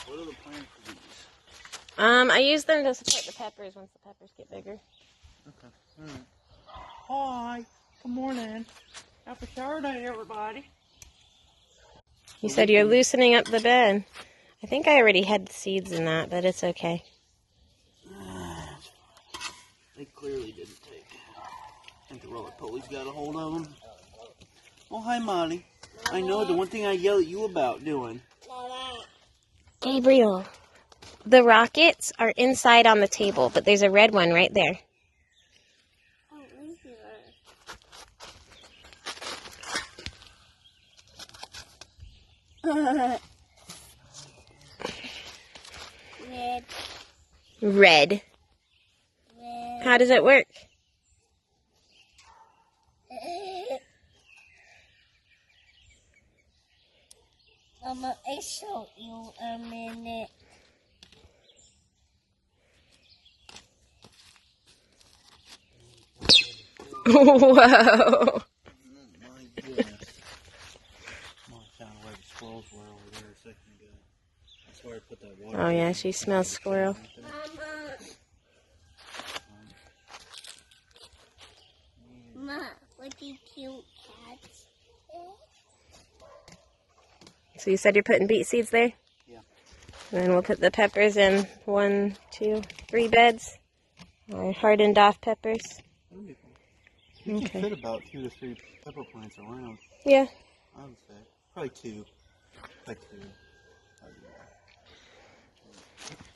What are the plans for these? I use them to support the peppers once the peppers get bigger. Okay. All right. Hi. Good morning. Happy Saturday, everybody. You said you're loosening up the bed. I think I already had the seeds in that, but it's okay. They clearly didn't take. I think the roller pulley's got a hold of them. Oh, hi, Molly. I know the one thing I yell at you about doing. Gabriel, the rockets are inside on the table, but there's a red one right there. Red. How does it work? Mama, I'll show you a minute. Whoa. Oh, my goodness. Mom found where the squirrels were over there a second ago. That's where I put that water. Oh yeah, she smells squirrel. Mama, what do you cute cats? So you said you're putting beet seeds there? Yeah. And then we'll put the peppers in 1, 2, 3 beds. Or hardened off peppers. That'll be fun. You can fit about 2 to 3 pepper plants around. Yeah. I would say. Probably 2. Probably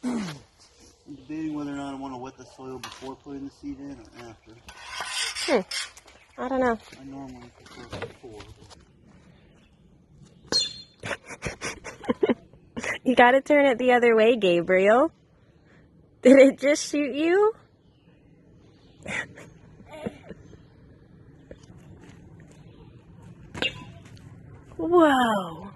2. I'm debating whether or not I want to wet the soil before putting the seed in or after. I don't know. I normally prefer before. You gotta turn it the other way, Gabriel. Did it just shoot you? Whoa.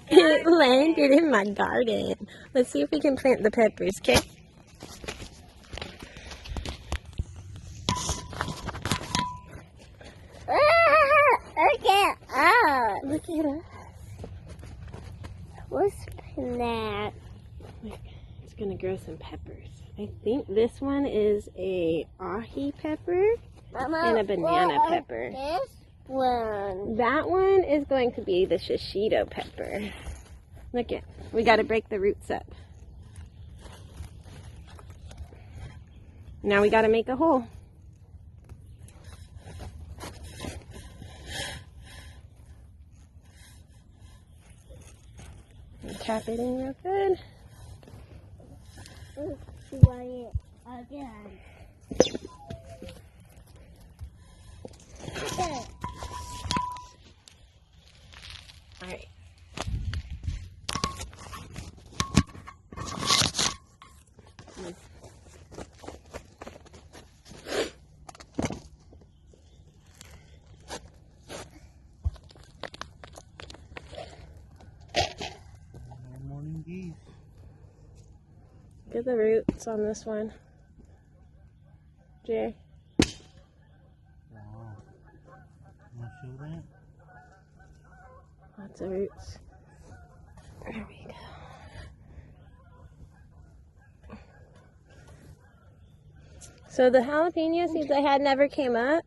It landed in my garden. Let's see if we can plant the peppers, okay? Look at us. What's that? It's gonna grow some peppers. I think this one is a ahi pepper Mama, and a banana pepper. This one. That one is going to be the shishito pepper. Look it. We gotta break the roots up. Now we gotta make a hole. Tap it in real good. Try it again. All right. Morning geese. Look at the roots on this one. Jay. Wow. You want to show that? Lots of roots. There we go. So the jalapeno seeds I had never came up.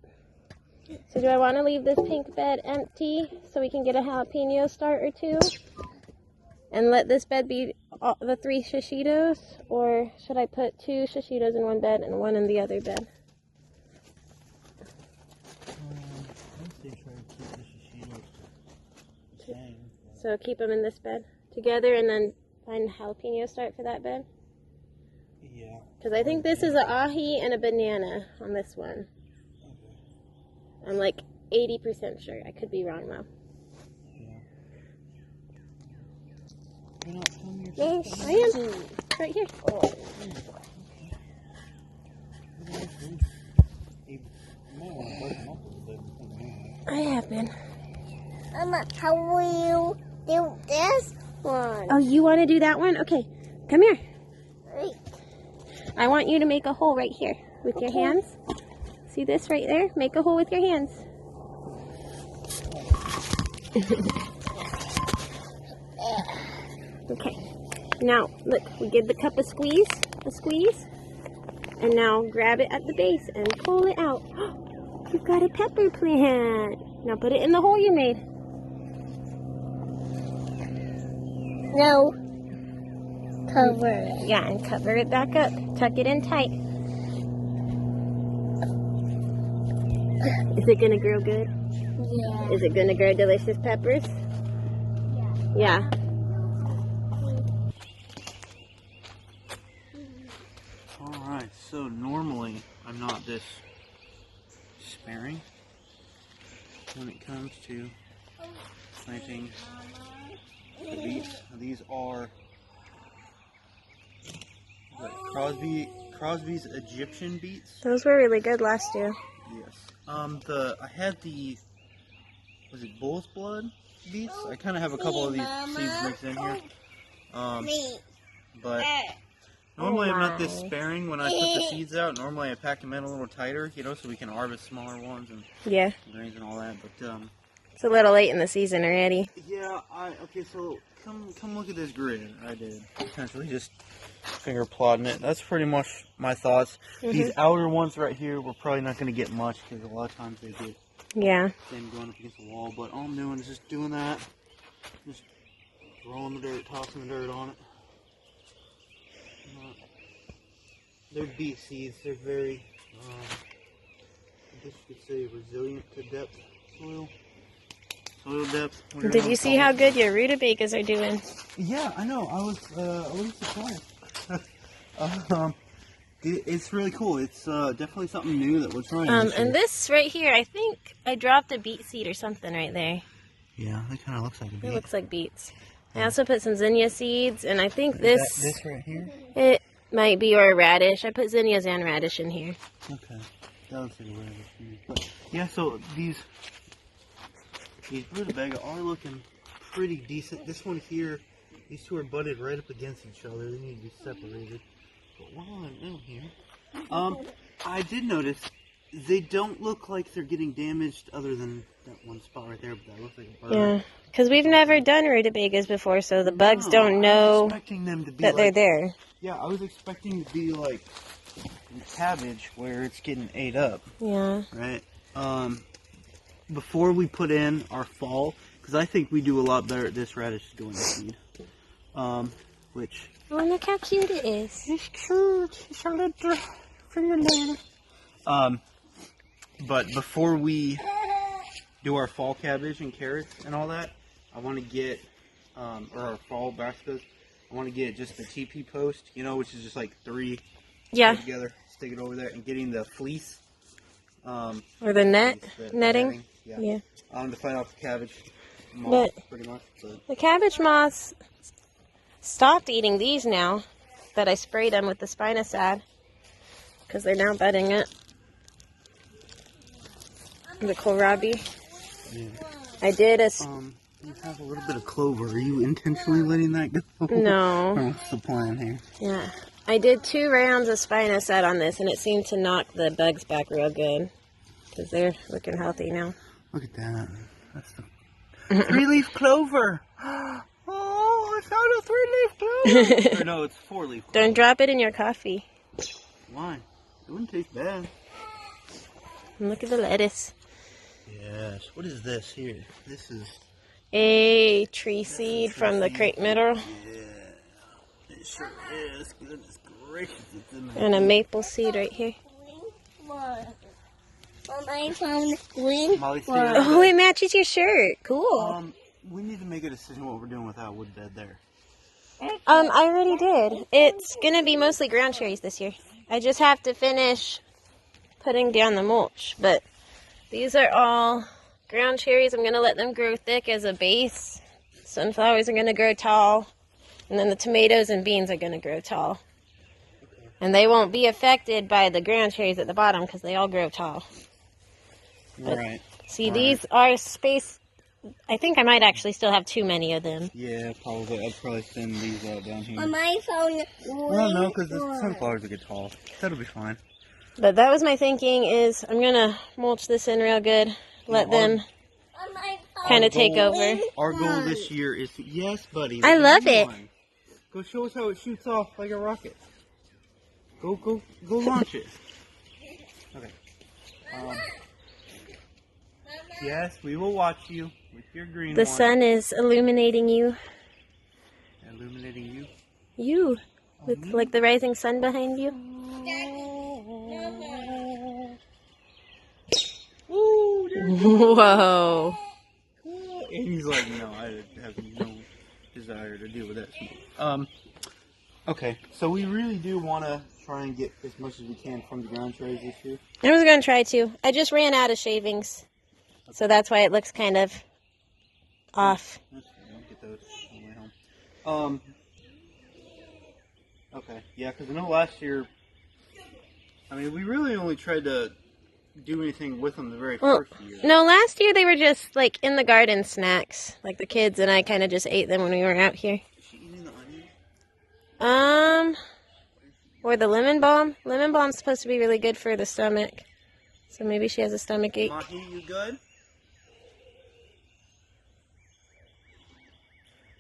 So do I want to leave this pink bed empty so we can get a jalapeno start or two? And let this bed be the 3 shishitos? Or should I put 2 shishitos in one bed and 1 in the other bed? I'd say try to keep the shishitos the same. So keep them in this bed together and then find a jalapeno start for that bed? Yeah. Because I think this is an ahi and a banana on this one. Okay. I'm like 80% sure. I could be wrong though. You're not telling me Yes, I am. Right here. I have been. Mama, how will you do this one? Oh, you want to do that one? Okay, come here. Wait. I want you to make a hole right here with your hands. See this right there? Make a hole with your hands. Okay. Now, look, we give the cup a squeeze. And now grab it at the base and pull it out. You've got a pepper plant. Now put it in the hole you made. No. Cover it. Yeah, and cover it back up. Tuck it in tight. Is it gonna grow good? Yeah. Is it gonna grow delicious peppers? Yeah. Alright, so normally I'm not this sparing when it comes to planting the beets. These are Crosby's Egyptian beets. Those were really good last year. Yes. I had the, was it bull's blood beets? I kind of have a couple of these seeds mixed in here. But normally I'm not this sparing when I put the seeds out. Normally I pack them in a little tighter, you know, so we can harvest smaller ones and Yeah. grains and all that. But It's a little late in the season already. yeah, okay. So come look at this grid. I did essentially just finger plotting it. That's pretty much my thoughts. These outer ones right here, we're probably not going to get much because a lot of times they get Yeah. them going up against the wall. But all I'm doing is just doing that, just rolling the dirt, tossing the dirt on it. They're beet seeds. They're very, I guess you could say, resilient to depth soil. Soil depth. Did you see how good your rutabagas are doing? Yeah, I know. I was surprised. It's really cool. It's definitely something new that we're trying. And this right here, I think I dropped a beet seed or something right there. Yeah, that kind of looks like a beet. It looks like beets. I also put some zinnia seeds, and I think this right here? It might be, or a radish. I put zinnias and radish in here. Okay. That looks like a radish to me. But yeah, so these rutabaga are looking pretty decent. This one here, these two are budded right up against each other. They need to be separated. But while I'm down here, I did notice they don't look like they're getting damaged other than that one spot right there, but that looks like a bird. Yeah, because we've never done rutabagas before, so the bugs don't know them to be that they're there. Yeah, I was expecting to be like cabbage where it's getting ate up. Yeah. Right? Before we put in our fall, because I think we do a lot better at this radish going to seed. Which... Oh, look how cute it is. It's cute. It's a little fingernail. But before we do our fall cabbage and carrots and all that, I want to get, or our fall brassicas, I want to get just the TP post, you know, which is just like 3 together, stick it over there, and getting the fleece. Or the netting. Yeah. To fight off the cabbage moth, pretty much. But the cabbage moths stopped eating these now that I sprayed them with the spinosad because they're now budding it. The kohlrabi. Yeah. I did a... you have a little bit of clover. Are you intentionally letting that go? No. What's the plan here? Yeah. I did 2 rounds of spinosad on this, and it seemed to knock the bugs back real good because they're looking healthy now. Look at that. That's the 3-leaf clover. Oh, I found a 3-leaf clover. Or no, it's 4-leaf clover. Don't drop it in your coffee. Why? It wouldn't taste bad. And look at the lettuce. Yes. What is this here? This is A tree seed from the crepe myrtle. Yeah. It sure is. Goodness gracious, it's in there. And a maple seed right here. I found green. Oh, it matches your shirt. Cool. We need to make a decision what we're doing with that wood bed there. I already did. It's gonna be mostly ground cherries this year. I just have to finish putting down the mulch, but these are all ground cherries. I'm gonna let them grow thick as a base. Sunflowers are gonna grow tall, and then the tomatoes and beans are gonna grow tall. And they won't be affected by the ground cherries at the bottom because they all grow tall. But, right. See, these are spaced. I think I might actually still have too many of them. Yeah, probably. I'd probably thin these out down here. I found Well, no, because the sunflowers will get tall. That'll be fine. But that was my thinking is I'm going to mulch this in real good. Let them kind of take over. Our goal this year is to, yes, buddy. I love it. Go show us how it shoots off like a rocket. Go launch it. Okay. Yes, we will watch you with your green The one. sun is illuminating you. Illuminating you? You. With like the rising sun behind you. Ooh, Whoa. and he's like, no, I have no desire to deal with that smoke. Okay, so we really do want to try and get as much as we can from the ground trays this year. I was going to try to. I just ran out of shavings. So that's why it looks kind of off. That's fine. I'll get those on the way home. Okay, yeah, because I know last year, I mean, we really only tried to do anything with them the very first year. No, last year they were just like in the garden snacks. Like the kids and I kind of just ate them when we were out here. Is she eating the onion? Or the lemon balm. Lemon balm's supposed to be really good for the stomach. So maybe she has a stomach ache. Mahi, you good?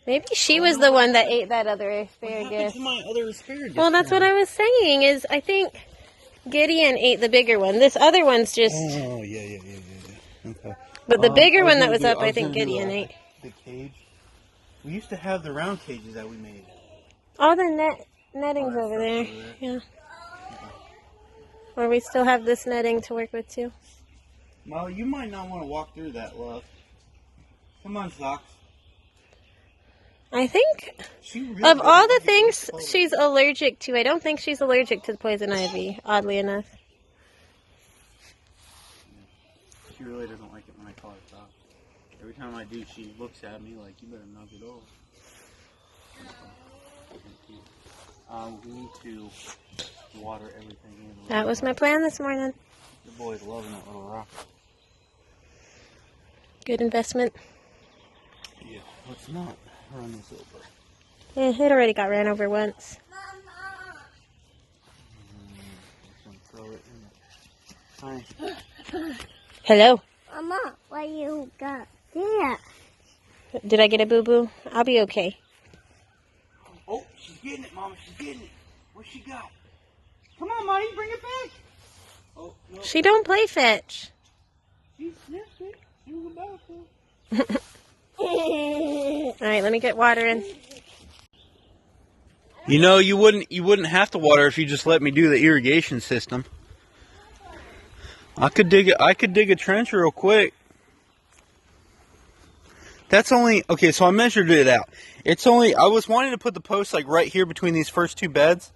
Maybe she was the one that ate that other What happened asparagus. to my other asparagus? Well, that's what I was saying is I think Gideon ate the bigger one. This other one's just... Oh, yeah. Okay. But the bigger one that was up, I I think Gideon ate. The cage. We used to have the round cages that we made. All the netting's over there. Yeah. Or we still have this netting to work with too. Molly, you might not want to walk through that, love. Come on, Socks. I think Really of all the doesn't things like she's allergic to, I don't think she's allergic to the poison ivy, oddly enough. She really doesn't like it when I call her Socks. Every time I do, she looks at me like, you better knock it off. We need to water everything in. That was my plan this morning. The boy's loving that little rock. Good investment. Yeah, let's not run this over. Yeah, it already got ran over once. Throw it in there. Hi. Hello. Mama, what you got there? Did I get a boo-boo? I'll be okay. Oh, she's getting it, Mama. She's getting it. What she got? Come on, Mommy, bring it back. Oh, no. She don't play fetch. She sniffed it. She was about to. Alright, let me get water in. You know, you wouldn't have to water if you just let me do the irrigation system. I could dig a trench real quick. That's only okay, so I measured it out. It's only I was wanting to put the post like right here between these first two beds,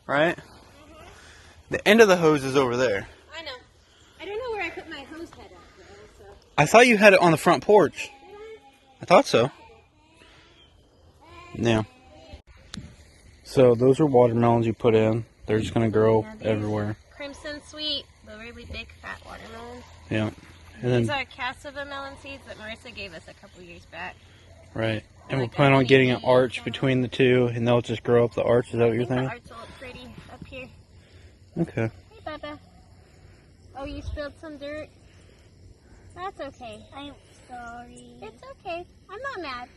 right? The end of the hose is over there. I know. I don't know where I put my hose head up though, so. I thought you had it on the front porch. I thought so. Yeah. So those are watermelons you put in. They're just gonna grow everywhere. Crimson Sweet, the really big fat watermelon. Yeah. And then These are cassava melon seeds that Marissa gave us a couple years back. right. And Like we're planning on getting an honey arch between the two, and they'll just grow up the arch. Is that what you're The thinking? arch will look pretty up here. Okay. Hey, Bubba. Oh, you spilled some dirt? That's okay. I'm sorry. It's okay. I'm not mad.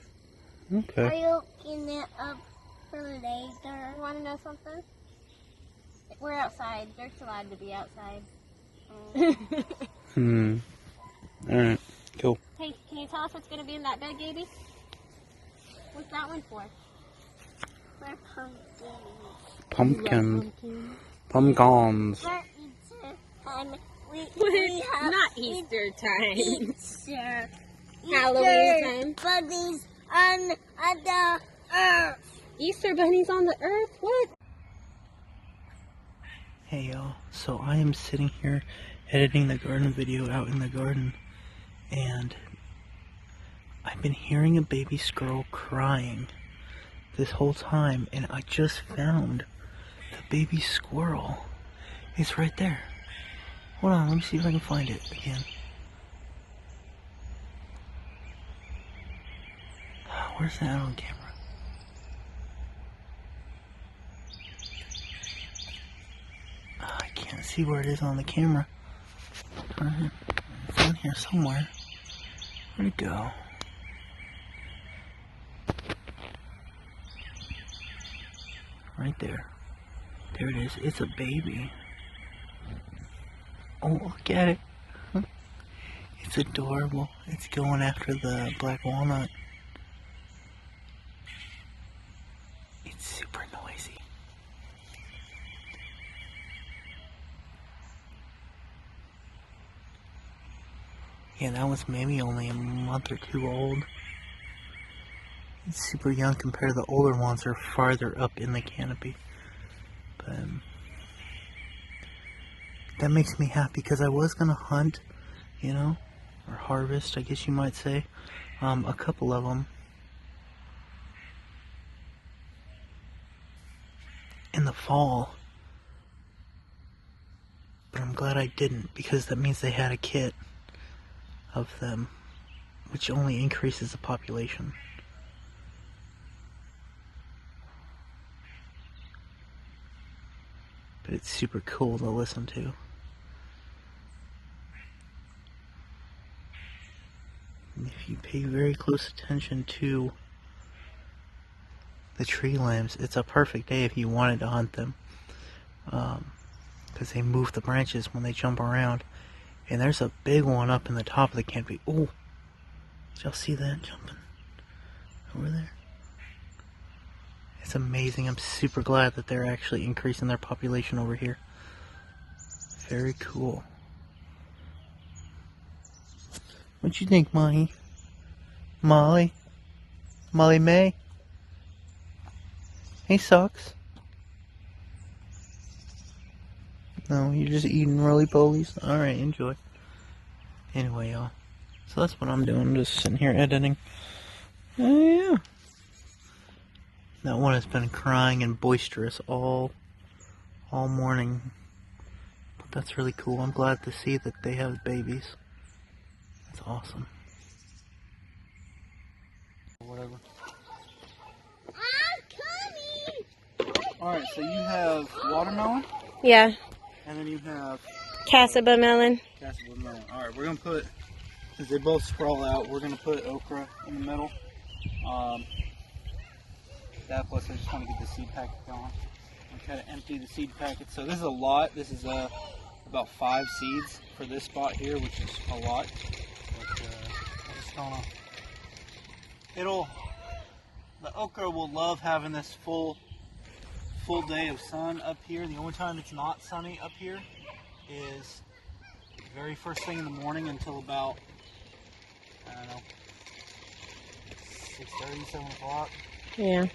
Okay. Are you looking it up for later? You want to know something? We're outside. Dirt's allowed to be outside. Alright. Cool. Hey, can you tell us what's going to be in that bag, Gaby? What's that one for? For Pumpkin. Pumpkins. For Easter time, we have Not Easter time. Easter. Halloween time. Bunnies on the earth. Easter bunnies on the earth? What? Hey y'all, so I am sitting here editing the garden video out in the garden, and I've been hearing a baby squirrel crying this whole time, and I just found the baby squirrel. It's right there. Hold on, let me see if I can find it again. Where's that on camera? I can't Let's see where it is on the camera. It's in here somewhere. Where'd it go? Right there. There it is. It's a baby. Oh, look at it. It's adorable. It's going after the black walnut. It's super noisy. Yeah, that was maybe only a month or two old. It's super young compared to the older ones that are farther up in the canopy. But that makes me happy because I was going to hunt, you know, or harvest, I guess you might say, a couple of them in the fall. But I'm glad I didn't because that means they had a kit of them, which only increases the population. But it's super cool to listen to. And if you pay very close attention to the tree limbs, it's a perfect day if you wanted to hunt them. Because they move the branches when they jump around. And there's a big one up in the top of the canopy. Oh, did y'all see that jumping over there? It's amazing. I'm super glad that they're actually increasing their population over here. Very cool. What you think, Molly? Molly? Molly May? Hey, Socks. No, you're just eating roly-polies? Alright, enjoy. Anyway, y'all. So that's what I'm doing. I'm just sitting here editing. Oh, yeah. That one has been crying and boisterous all morning. But that's really cool. I'm glad to see that they have babies. That's awesome. Whatever. I'm coming. Alright, so you have watermelon, Yeah. and then you have Casaba melon. Casaba melon. Alright, we're going to put, since they both sprawl out, we're going to put okra in the middle. That plus I just want to get the seed packet going. I'm trying to empty the seed packet. So this is a lot. This is about 5 seeds for this spot here, which is a lot. But I just don't know. The okra will love having this full day of sun up here. The only time it's not sunny up here is the very first thing in the morning until about, I don't know, 6:30, 7 o'clock. Yeah. Level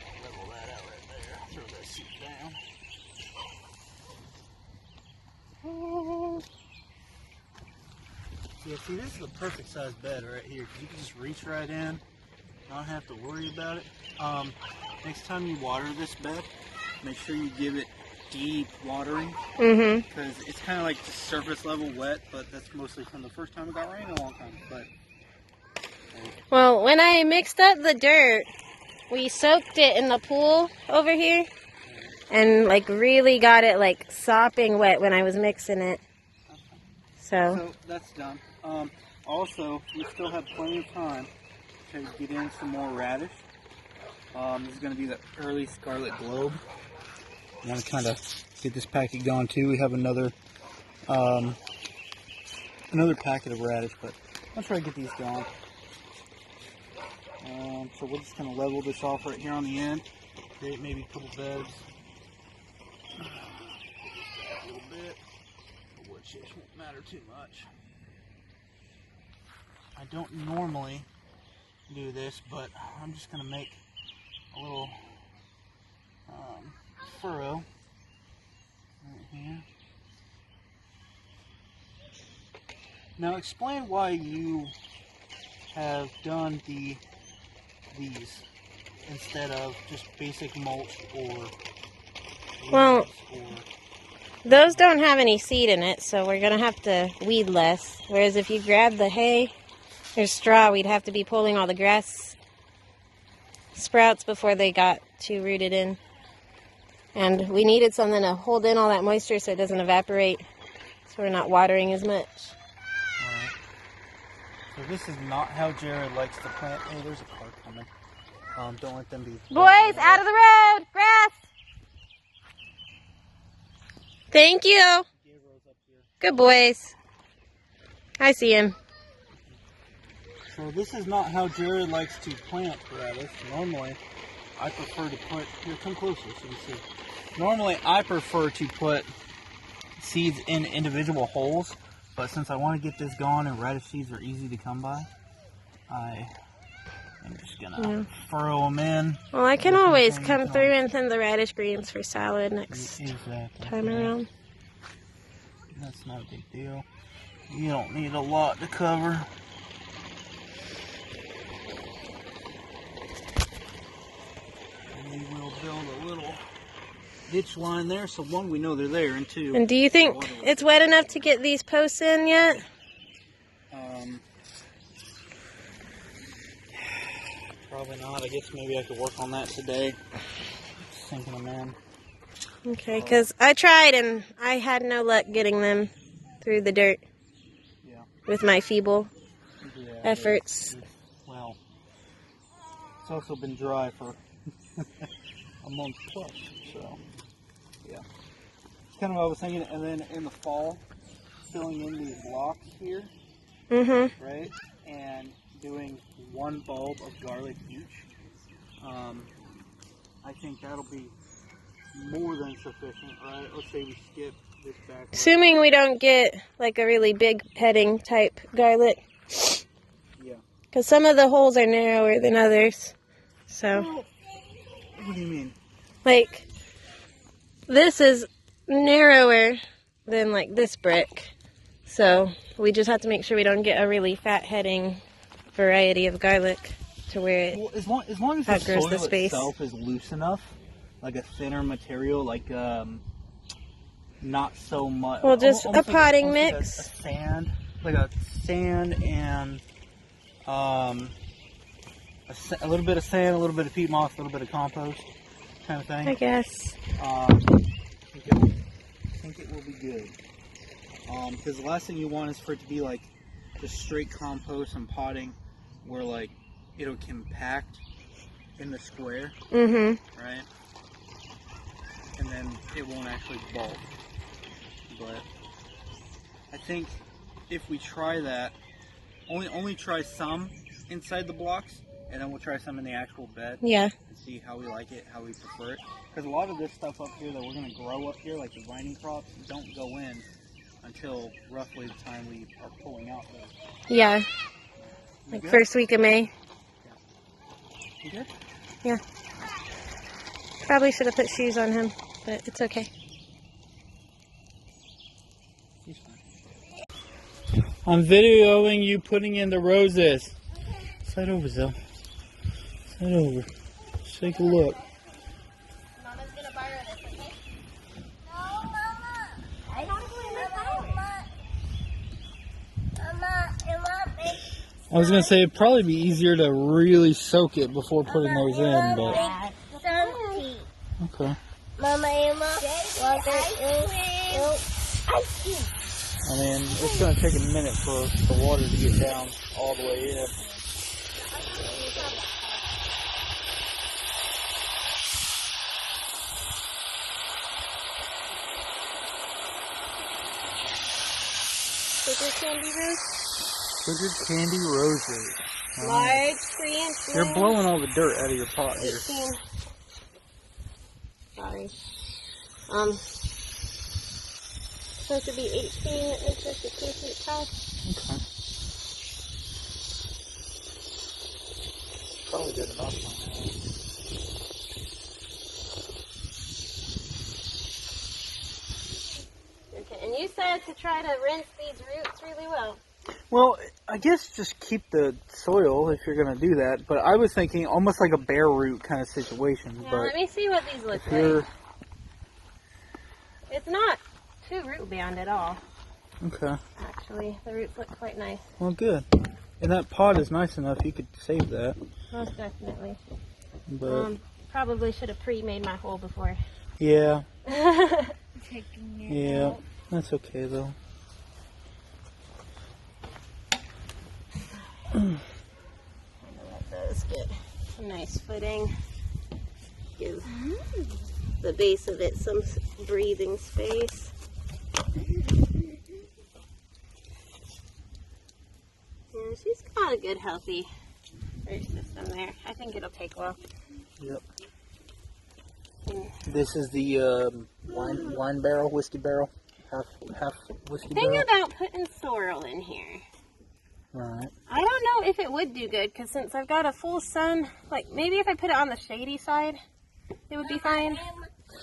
that out right there. Throw that seat down. Yeah, see, this is the perfect size bed right here, because you can just reach right in, not have to worry about it. Next time you water this bed, make sure you give it deep watering, because it's kind of like just surface level wet, but that's mostly from the first time it got rain in a long time. But well, when I mixed up the dirt, we soaked it in the pool over here and like really got it like sopping wet when I was mixing it. So that's done. Also, we still have plenty of time to get in some more radish. This is going to be the early scarlet globe. I want to kind of get this packet going too. We have another packet of radish, but I'll try to get these going. So we're just going to level this off right here on the end. Create maybe a couple beds. A little bit, which won't matter too much. I don't normally do this, but I'm just going to make a little furrow right here. Now explain why you have done these instead of just basic mulch or well, leaves or... those don't have any seed in it, so we're gonna have to weed less. Whereas if you grab the hay or straw, we'd have to be pulling all the grass sprouts before they got too rooted in. And we needed something to hold in all that moisture so it doesn't evaporate So we're not watering as much. Alright. So this is not how Jerrid likes to plant. Hey, there's a car coming. Don't let them be... Boys, out of the road! Grass! Thank you. Good boys. I see him. So this is not how Jerrid likes to plant radish. Normally, I prefer to put... Here, come closer so you see. Normally, I prefer to put seeds in individual holes. But since I want to get this going and radish seeds are easy to come by, I'm just going to furrow them in. Well, I can always come through and thin the radish greens for salad next time around. That's not a big deal. You don't need a lot to cover. And we will build a little ditch line there, so one, we know they're there, and two... And do you think it's wet enough to get these posts in yet? Probably not. I guess maybe I could work on that today. Sinking them in. Okay, because I tried and I had no luck getting them through the dirt with my feeble efforts. Well, it's also been dry for a month plus, so yeah. It's kind of what I was thinking. And then in the fall, filling in these blocks here, right, and doing one bulb of garlic each. I think that'll be more than sufficient, right? Let's say we skip this back. Assuming we don't get like a really big heading type garlic. Yeah. Because some of the holes are narrower than others. So. Well, what do you mean? Like, this is narrower than like this brick. So we just have to make sure we don't get a really fat heading variety of garlic to where it as long as the soil itself is loose enough, like a thinner material, like not so much. Well, just a potting mix. Like a sand and a little bit of sand, a little bit of peat moss, a little bit of compost, kind of thing. I guess. I think it will be good. Because the last thing you want is for it to be like just straight compost and potting, where like it'll compact in the square, right? And then it won't actually bulk. But I think if we try that, only try some inside the blocks, and then we'll try some in the actual bed. Yeah. And see how we like it, how we prefer it. Because a lot of this stuff up here that we're going to grow up here, like the vining crops, don't go in until roughly the time we are pulling out those. Yeah. Like first week of May. You good? Yeah. Probably should have put shoes on him, but it's okay. He's fine. I'm videoing you putting in the roses. Slide over, Zell. Slide over. Let's take a look. Mama's gonna borrow this, okay? No, Mama. I don't Mama, I was gonna say it'd probably be easier to really soak it before putting those in, but okay. Mama, I mean, it's gonna take a minute for the water to get down all the way in. Sugar candy rose? Sugar candy roses. Large, 3 inch. You're blowing all the dirt out of your pot here. 18. Sorry. Supposed to be 18 inches to 2 feet tall. Okay. Probably good enough. Okay, and you said to try to rinse these roots really well. Well, I guess just keep the soil if you're going to do that. But I was thinking almost like a bare root kind of situation. Yeah, but let me see what these look like. It's not too root bound at all. Okay. Actually, the roots look quite nice. Well, good. And that pot is nice enough. You could save that. Most definitely. But probably should have pre-made my hole before. yeah. Yeah. That's okay though. Let those get a nice footing. Give the base of it some breathing space. Yeah, she's got a good, healthy root system there. I think it'll take well. Yep. This is the wine barrel, whiskey barrel, half whiskey Think barrel. about putting sorrel in here. Right. I don't know if it would do good, because since I've got a full sun, like maybe if I put it on the shady side, it would be fine.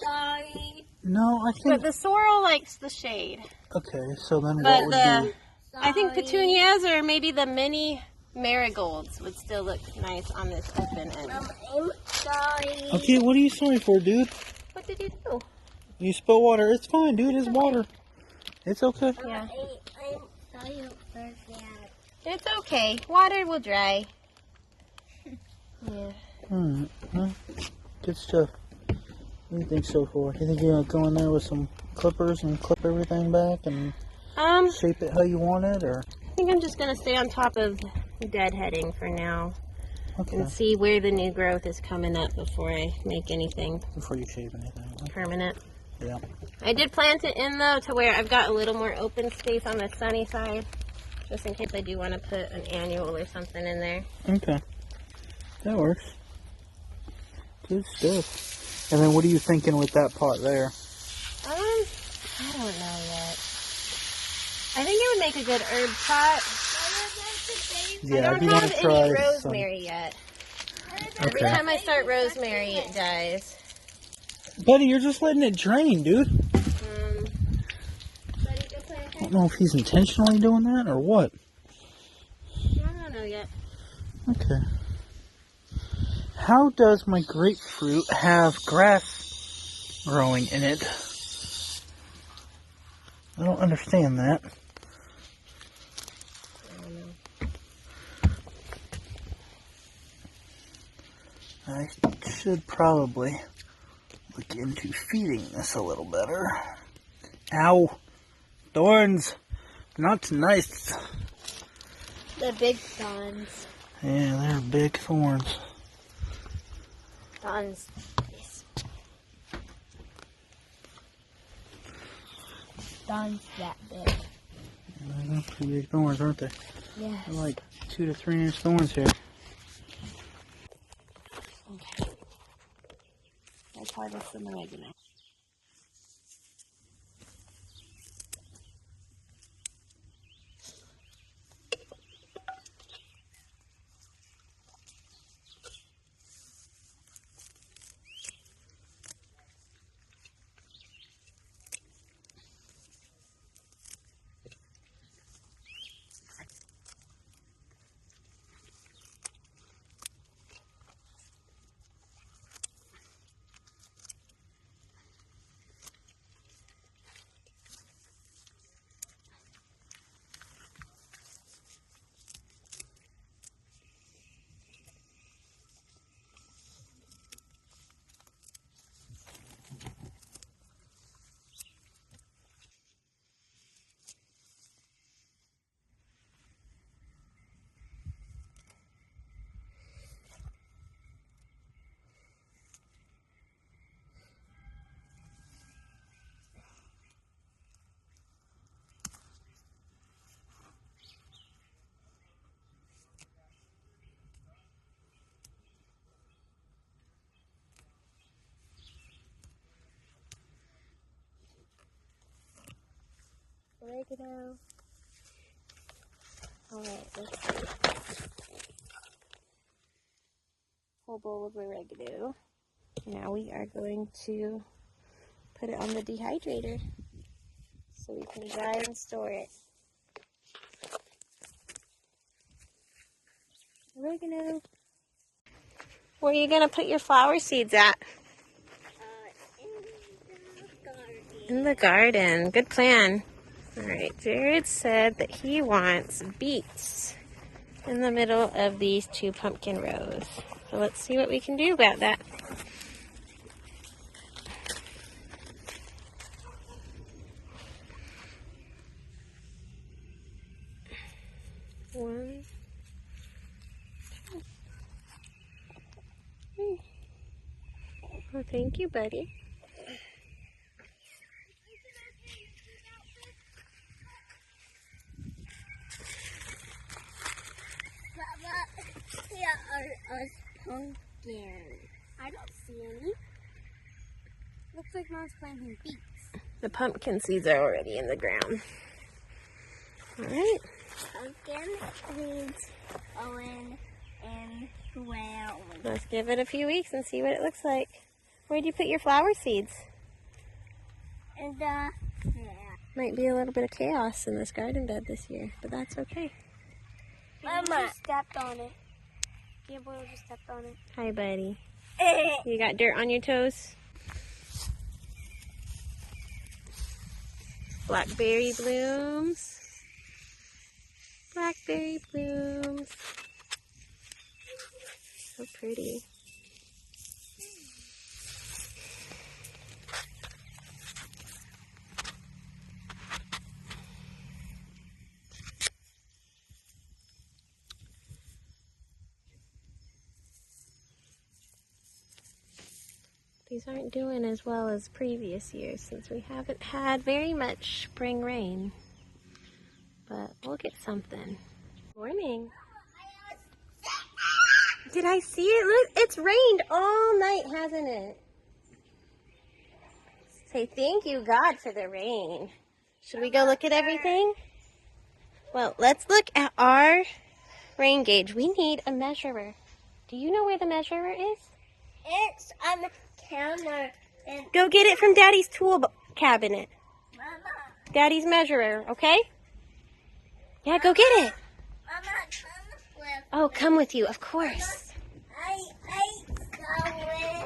Sorry. No, I But think. the sorrel likes the shade. Okay, so then But what would be? I think petunias or maybe the mini marigolds would still look nice on this open end. I'm sorry. Okay, what are you sorry for, dude? What did you do? You spill water. It's fine, dude. It's water. It's okay. Yeah. I'm sorry for that. It's okay. Water will dry. Yeah. Well, good stuff. What do you think so far? You think you're gonna go in there with some clippers and clip everything back and shape it how you want it, or? I think I'm just gonna stay on top of deadheading for now Okay. and see where the new growth is coming up before I make anything Before you shave anything. permanent. Yeah. I did plant it in though to where I've got a little more open space on the sunny side, just in case I do want to put an annual or something in there. Okay. That works. Good stuff. And then what are you thinking with that pot there? I don't know yet. I think it would make a good herb pot. Yeah, I if don't you want have to any try rosemary yet. Every Okay. time I start rosemary, it dies. Buddy, you're just letting it drain, dude. Buddy, go plant I don't know if he's intentionally doing that or what. I don't know yet. Okay. How does my grapefruit have grass growing in it? I don't understand that. I should probably look into feeding this a little better. Ow! Thorns! Not nice. The big thorns. Yeah, they're big thorns. Thorns. Thorns that big. They're pretty big thorns, aren't they? Yes. They're like 2 to 3 inch thorns here. Okay. Let's harvest some oregano. Oregano. Alright, let's see. Whole bowl of oregano. Now we are going to put it on the dehydrator so we can dry and store it. Oregano. Where are you going to put your flower seeds at? In the garden. Good plan. Alright, Jerrid said that he wants beets in the middle of these 2 pumpkin rows. So let's see what we can do about that. One, Oh, thank you, buddy. Here are us pumpkins. I don't see any. Looks like Mom's planting beets. The pumpkin seeds are already in the ground. All right. Pumpkin seeds, Owen, and 12. Let's give it a few weeks and see what it looks like. Where'd you put your flower seeds? And yeah. Might be a little bit of chaos in this garden bed this year, but that's okay. Mama stepped on it. Yeah, boy just stepped on it. Hi, buddy. You got dirt on your toes? Blackberry blooms. Blackberry blooms. So pretty. These aren't doing as well as previous years since we haven't had very much spring rain. But we'll get something. Morning. Did I see it? Look, it's rained all night, hasn't it? Say thank you, God, for the rain. Should we go look at everything? Well, let's look at our rain gauge. We need a measurer. Do you know where the measurer is? It's on the counter. And Go get it from Daddy's tool cabinet. Mama, Daddy's measurer, okay? Yeah, go get it. Mama, come with. Oh, come with you, of course. I go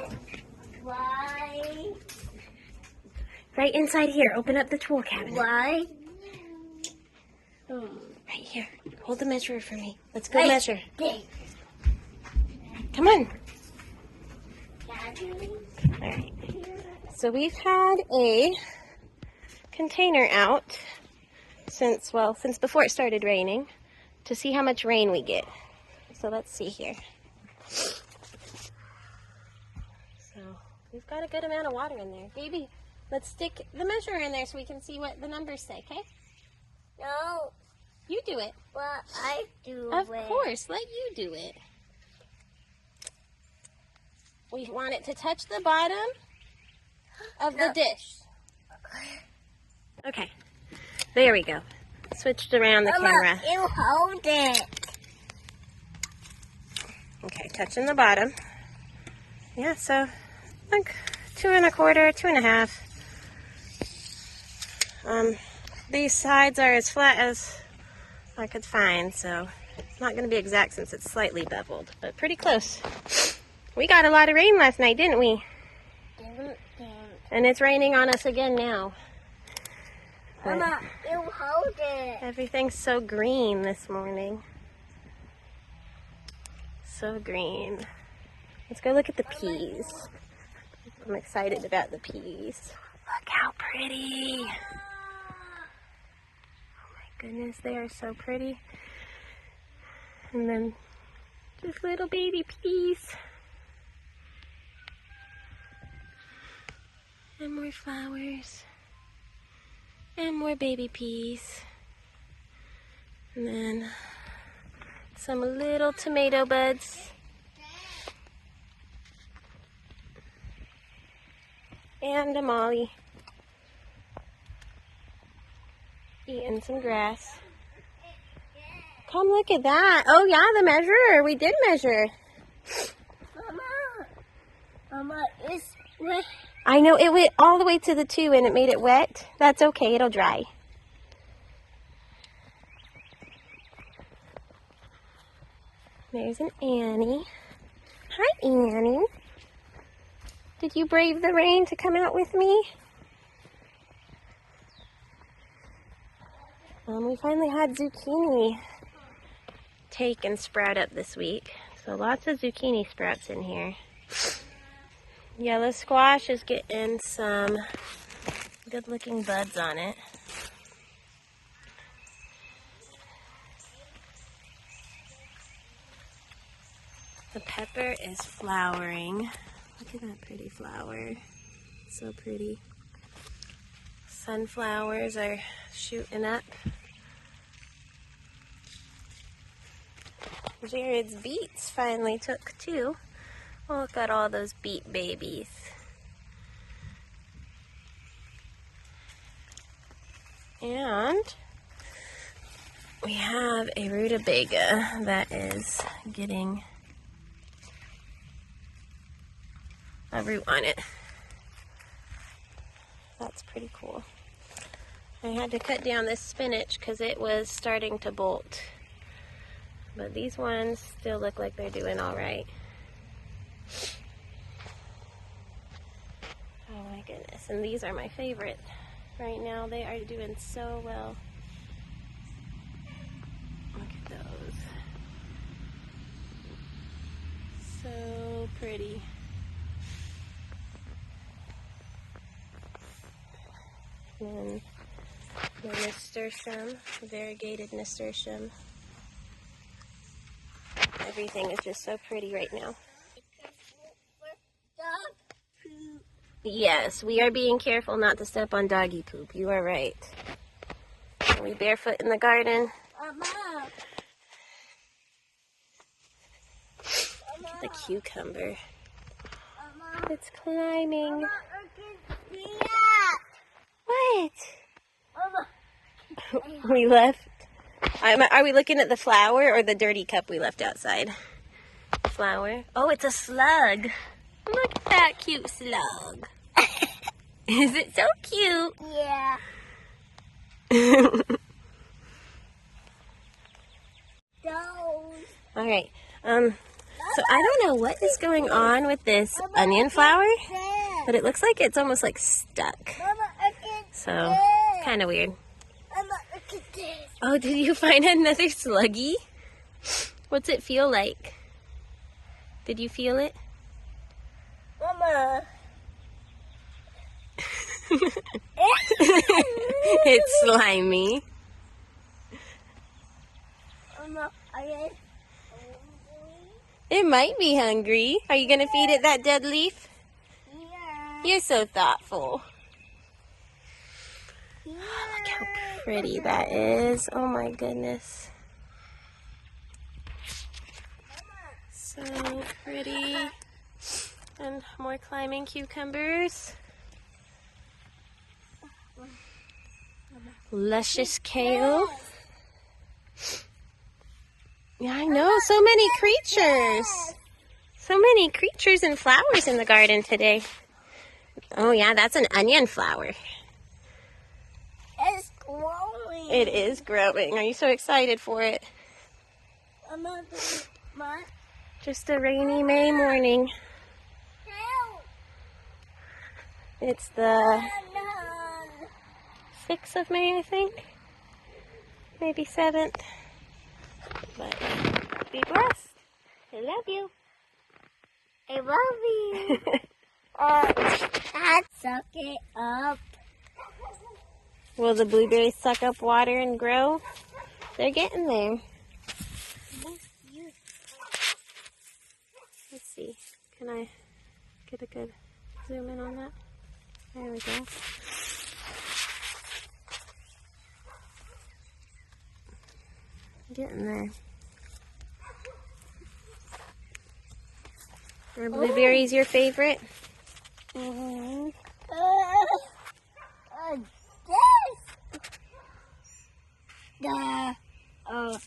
with. Why? Right inside here. Open up the tool cabinet. Why? Right here. Hold the measurer for me. Let's go measure. Come on. All right. So we've had a container out since before it started raining to see how much rain we get. So let's see here. So we've got a good amount of water in there. Baby, let's stick the measurer in there so we can see what the numbers say, okay? No. You do it. Well, I do Of it. course, let you do it. We want it to touch the bottom of the dish. Okay, there we go. Switched around the camera. You hold it. Okay, touching the bottom. Yeah, so like 2 1/4, 2 1/2. These sides are as flat as I could find, so it's not going to be exact since it's slightly beveled, but pretty close. We got a lot of rain last night, didn't we? And it's raining on us again now. But Mama, you hold it. everything's so green this morning. So green. Let's go look at the peas. I'm excited about the peas. Look how pretty. Oh my goodness, they are so pretty. And then just little baby peas. And more flowers. And more baby peas. And then some little tomato buds. And a Molly. Eating some grass. Come look at that. Oh yeah, the measurer. We did measure. Mama, it's wet. I know, it went all the way to the 2 and it made it wet. That's okay, it'll dry. There's an Annie. Hi, Annie. Did you brave the rain to come out with me? We finally had zucchini take and sprout up this week. So lots of zucchini sprouts in here. Yellow squash is getting some good looking buds on it. The pepper is flowering. Look at that pretty flower. So pretty. Sunflowers are shooting up. Jerrid's beets finally took too. Oh, look at all those beet babies. And we have a rutabaga that is getting a root on it. That's pretty cool. I had to cut down this spinach because it was starting to bolt. But these ones still look like they're doing all right. Oh my goodness. And these are my favorite right now. They are doing so well. Look at those. So pretty. And the nasturtium, variegated nasturtium. Everything is just so pretty right now. Yes, we are being careful not to step on doggy poop. You are right. Are we barefoot in the garden? Look at the cucumber. It's climbing. What? We left. Are we looking at the flower or the dirty cup we left outside? Flower. Oh, it's a slug. Look at that cute slug. Is it so cute? Yeah. All right. So I don't know what is going on with this onion flower, but it looks like it's almost like stuck. So kind of weird. Oh, did you find another sluggy? What's it feel like? Did you feel it? Mama. It's slimy. Mama, are you hungry? It might be hungry. Are you going to feed it that dead leaf? Yeah. You're so thoughtful. Yeah. Look how pretty that is. Oh my goodness. So pretty. And more climbing cucumbers. Luscious kale. Yeah, I know. So many creatures. So many creatures and flowers in the garden today. Oh yeah, that's an onion flower. It's growing. It is growing. Are you so excited for it? Mama, Just a rainy May morning. help. It's the 6th of May, I think. Maybe 7th. But be blessed. I love you. I love you. Suck it up. Will the blueberries suck up water and grow? They're getting there. Let's see. Can I get a good zoom in on that? There we go. Getting there. Are blueberries your favorite? Mm-hmm. The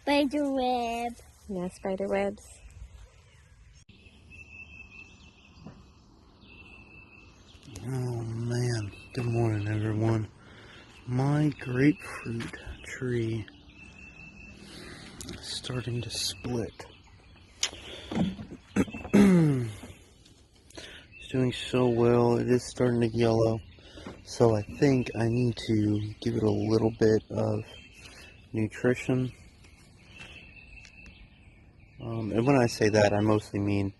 spider web. Yeah, spider webs. Oh man, good morning everyone. My grapefruit tree is starting to split. It's doing so well, it is starting to yellow. So I think I need to give it a little bit of nutrition. And when I say that, I mostly mean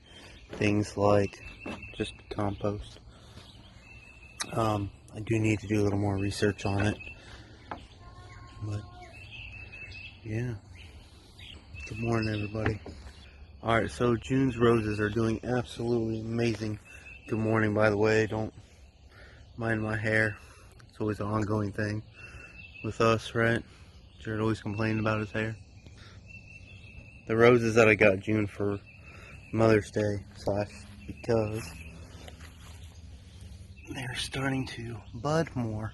things like just compost. I do need to do a little more research on it. But, yeah. Good morning, everybody. Alright, so June's roses are doing absolutely amazing. Good morning, by the way. Don't mind my hair. It's always an ongoing thing with us, right? Jerrid always complaining about his hair. The roses that I got June for Mother's Day / because they're starting to bud more.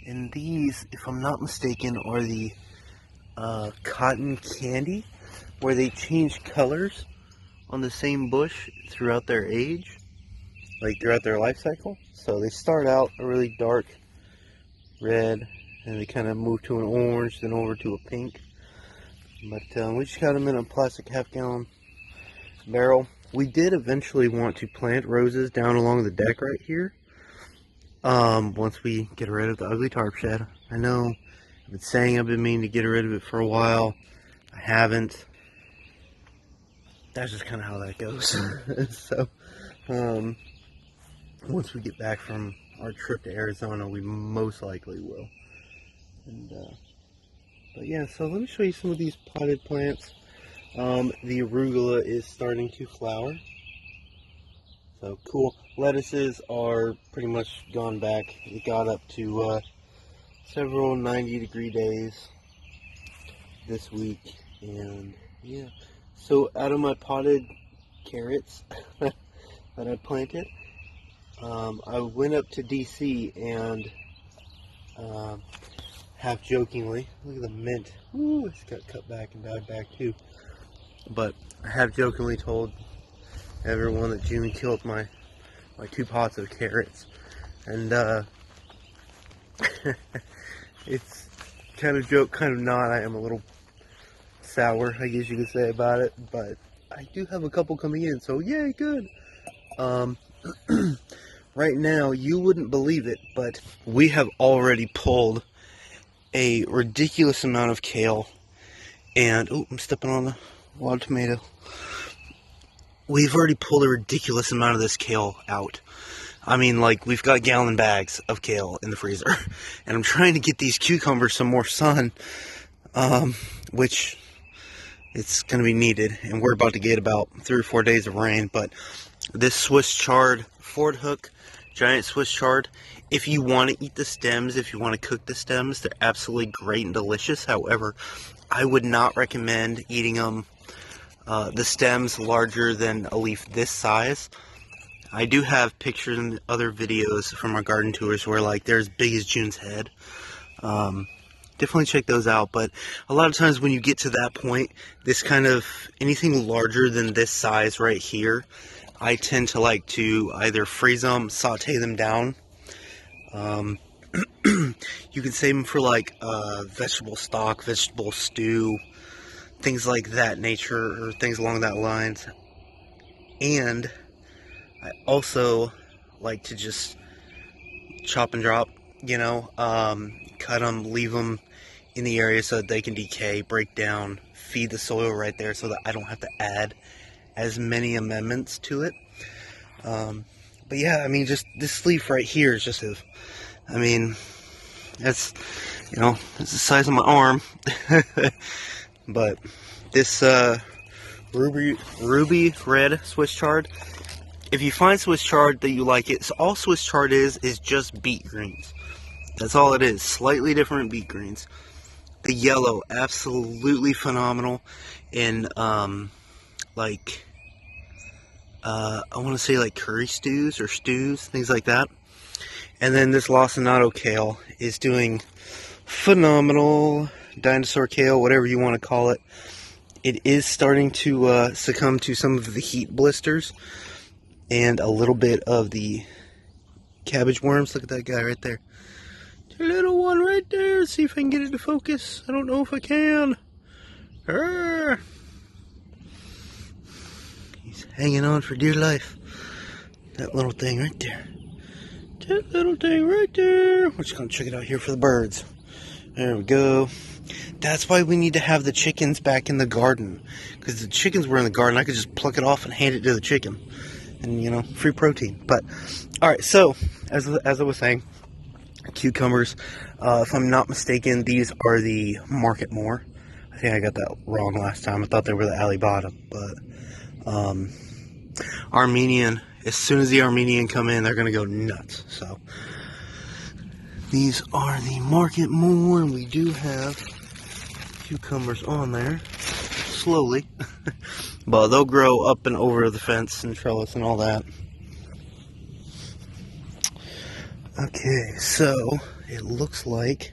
And these, if I'm not mistaken, are the cotton candy, where they change colors on the same bush throughout their age, like throughout their life cycle. So they start out a really dark red, and they kind of move to an orange, then over to a pink. But we just got them in a plastic half-gallon barrel. We did eventually want to plant roses down along the deck right here. Once we get rid of the ugly tarp shed. I know I've been saying I've been meaning to get rid of it for a while. I haven't. That's just kind of how that goes. So, once we get back from our trip to Arizona, we most likely will. And, but yeah, so let me show you some of these potted plants. The arugula is starting to flower. So cool. Lettuces are pretty much gone back. It got up to several 90-degree days this week, and yeah. So out of my potted carrots that I planted, I went up to DC and half jokingly, look at the mint. Ooh, it's got cut back and died back too. But I half jokingly told everyone that June killed my 2 pots of carrots, and it's kind of joke, kind of not. I am a little sour, I guess you could say, about it, but I do have a couple coming in, so yay, good. Right now, you wouldn't believe it, but we have already pulled a ridiculous amount of kale, and oh, I'm stepping on a wild tomato. We've already pulled a ridiculous amount of this kale out. I mean, like, we've got gallon bags of kale in the freezer. And I'm trying to get these cucumbers some more sun, which it's going to be needed. And we're about to get about 3 or 4 days of rain. But this Swiss chard, Ford Hook, giant Swiss chard, if you want to eat the stems, if you want to cook the stems, they're absolutely great and delicious. However, I would not recommend eating them the stems larger than a leaf this size. I do have pictures and other videos from our garden tours where, like, they're as big as June's head. Definitely check those out. But a lot of times when you get to that point, this kind of anything larger than this size right here, I tend to like to either freeze them, saute them down. You can save them for like vegetable stock, vegetable stew, things like that nature, or things along that lines. And I also like to just chop and drop, you know, cut them, leave them in the area so that they can decay, break down, feed the soil right there so that I don't have to add as many amendments to it. But yeah, I mean, just this leaf right here is just I mean, that's, you know, it's the size of my arm. But this ruby red Swiss chard, if you find Swiss chard that you like it, so all Swiss chard is just beet greens. That's all it is, slightly different beet greens. The yellow, absolutely phenomenal in like I want to say like curry stews or stews, things like that. And then this lacinato kale is doing phenomenal. Dinosaur kale, whatever you want to call it. It is starting to succumb to some of the heat blisters and a little bit of the cabbage worms. Look at that guy right there. The little one right there. See if I can get it to focus. I don't know if I can. He's hanging on for dear life. That little thing right there. That little thing right there. We're just going to check it out here for the birds. There we go. That's why we need to have the chickens back in the garden. Because the chickens were in the garden. I could just pluck it off and hand it to the chicken. And, you know, free protein. But, alright, so, as I was saying, cucumbers. If I'm not mistaken, these are the Market More. I think I got that wrong last time. I thought they were the Alley Bottom. But Armenian. As soon as the Armenian come in, they're going to go nuts. So these are the market more, and we do have cucumbers on there slowly, but they'll grow up and over the fence and trellis and all that. Okay, so it looks like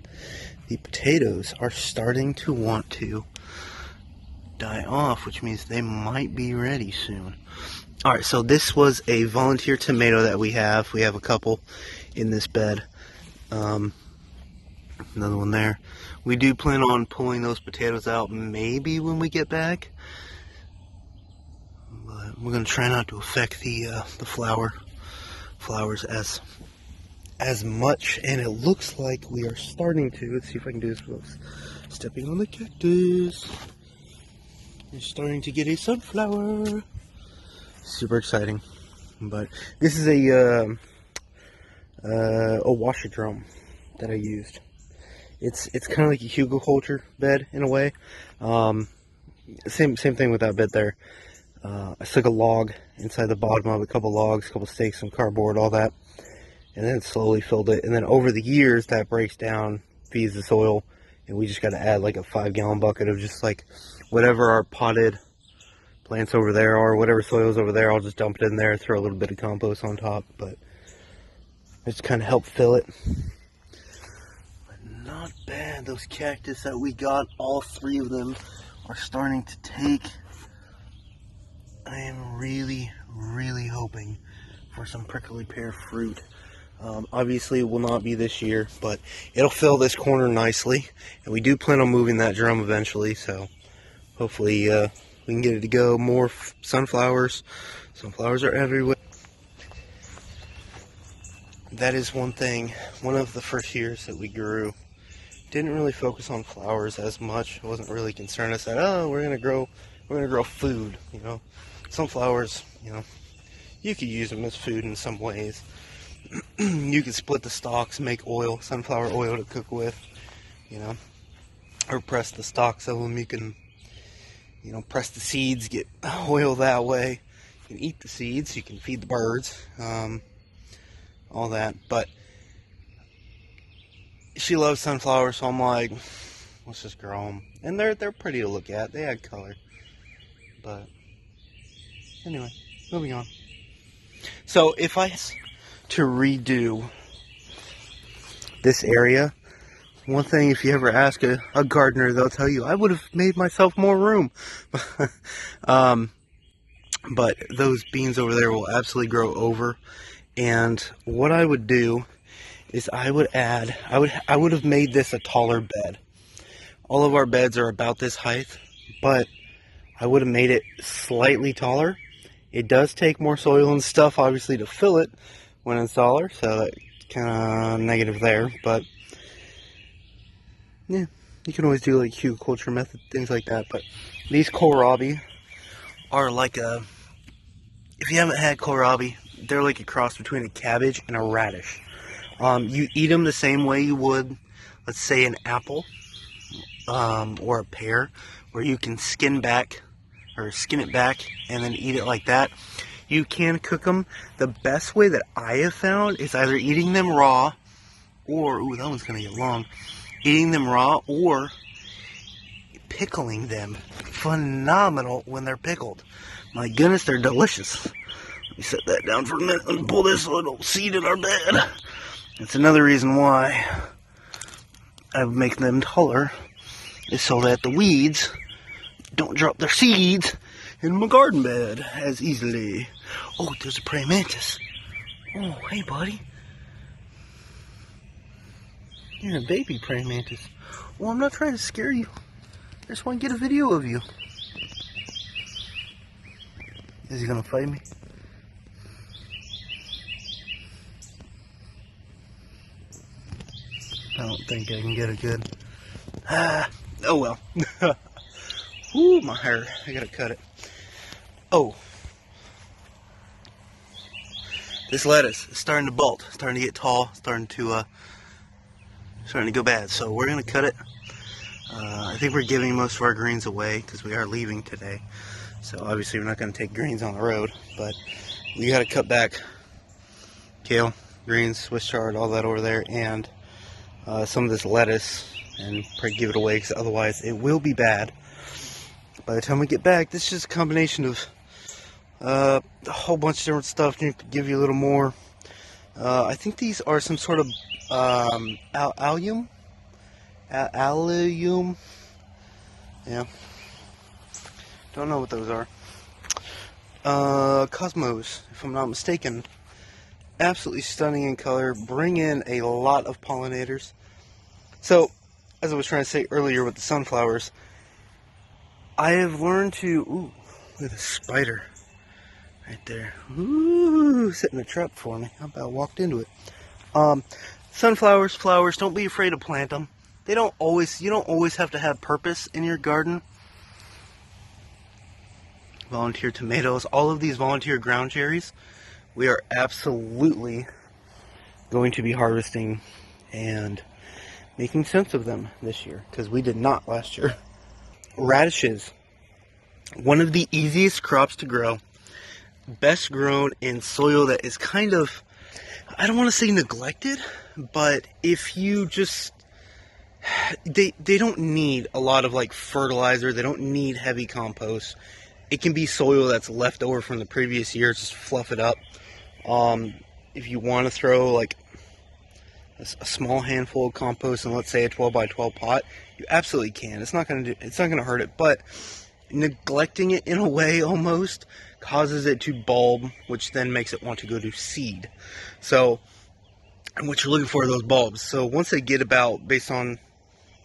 the potatoes are starting to want to die off, which means they might be ready soon. Alright, so this was a volunteer tomato that we have. We have a couple in this bed. Another one there. We do plan on pulling those potatoes out maybe when we get back. But we're going to try not to affect the flowers as much. And it looks like we are starting to. Let's see if I can do this without stepping on the cactus. We're starting to get a sunflower. Super exciting. But this is a washer drum that I used. It's kind of like a hugelkultur bed in a way. Same thing with that bed there. I stuck a log inside the bottom of it, a couple logs, a couple stakes, some cardboard, all that, and then slowly filled it. And then over the years, that breaks down, feeds the soil, and we just got to add like a 5-gallon bucket of just like whatever our potted plants over there are, whatever soil's over there. I'll just dump it in there, throw a little bit of compost on top, but just kind of help fill it. Not bad. Those cactus that we got, all 3 of them are starting to take. I am really hoping for some prickly pear fruit. Obviously it will not be this year, but it'll fill this corner nicely, and we do plan on moving that drum eventually, so hopefully we can get it to go. More sunflowers. Sunflowers are everywhere. That is one thing. One of the first years that we grew, didn't really focus on flowers as much. I wasn't really concerned. I said, oh, we're gonna grow food, you know. Sunflowers, you know, you could use them as food in some ways. You could split the stalks, make oil, sunflower oil to cook with, you know, or press the stalks of them. You can, you know, press the seeds, get oil that way. You can eat the seeds, you can feed the birds, all that. But she loves sunflowers, so I'm like, let's just grow them. And they're pretty to look at. They add color. But anyway, moving on. So if I to redo this area, one thing, if you ever ask a gardener, they'll tell you I would have made myself more room. But those beans over there will absolutely grow over. And what I would do is I would have made this a taller bed. All of our beds are about this height, but I would have made it slightly taller. It does take more soil and stuff, obviously, to fill it when it's taller, so that's kind of negative there. But yeah, you can always do like hugelkultur method, things like that. But these kohlrabi are like a, if you haven't had kohlrabi, they're like a cross between a cabbage and a radish. You eat them the same way you would, let's say, an apple or a pear, where you can skin it back and then eat it like that. You can cook them. The best way that I have found is either eating them raw, or, ooh, that one's going to get long, eating them raw or pickling them. Phenomenal when they're pickled. My goodness, they're delicious. Let me set that down for a minute and pull this little seed in our bed. That's another reason why I make them taller, is so that the weeds don't drop their seeds in my garden bed as easily. Oh, there's a praying mantis. Oh, hey, buddy. You're a baby praying mantis. Well, I'm not trying to scare you. I just want to get a video of you. Is he going to fight me? I don't think I can get it good. Oh well. Ooh, my hair. I gotta cut it. Oh. This lettuce is starting to bolt, starting to get tall, starting to go bad. So we're gonna cut it. I think we're giving most of our greens away because we are leaving today. So obviously we're not going to take greens on the road, but we got to cut back kale, greens, Swiss chard, all that over there, and some of this lettuce, and probably give it away because otherwise it will be bad. By the time we get back, this is just a combination of a whole bunch of different stuff. To give you a little more. I think these are some sort of allium. Allium. Yeah. Don't know what those are. Cosmos, if I'm not mistaken. Absolutely stunning in color. Bring in a lot of pollinators. So, as I was trying to say earlier with the sunflowers, I have learned to... Ooh, look at the spider right there. Ooh, setting a trap for me. How about I walked into it? Sunflowers, flowers, don't be afraid to plant them. You don't always have to have purpose in your garden. Volunteer tomatoes, all of these volunteer ground cherries, we are absolutely going to be harvesting and making sense of them this year, because we did not last year. Radishes, one of the easiest crops to grow, best grown in soil that is kind of, I don't want to say neglected, but if you just, they don't need a lot of like fertilizer, they don't need heavy compost. It can be soil that's left over from the previous year, just fluff it up. If you want to throw like a small handful of compost in, let's say, a 12 by 12 pot, you absolutely can. It's not gonna hurt it, but neglecting it in a way almost causes it to bulb, which then makes it want to go to seed. So, and what you're looking for are those bulbs. So once they get about, based on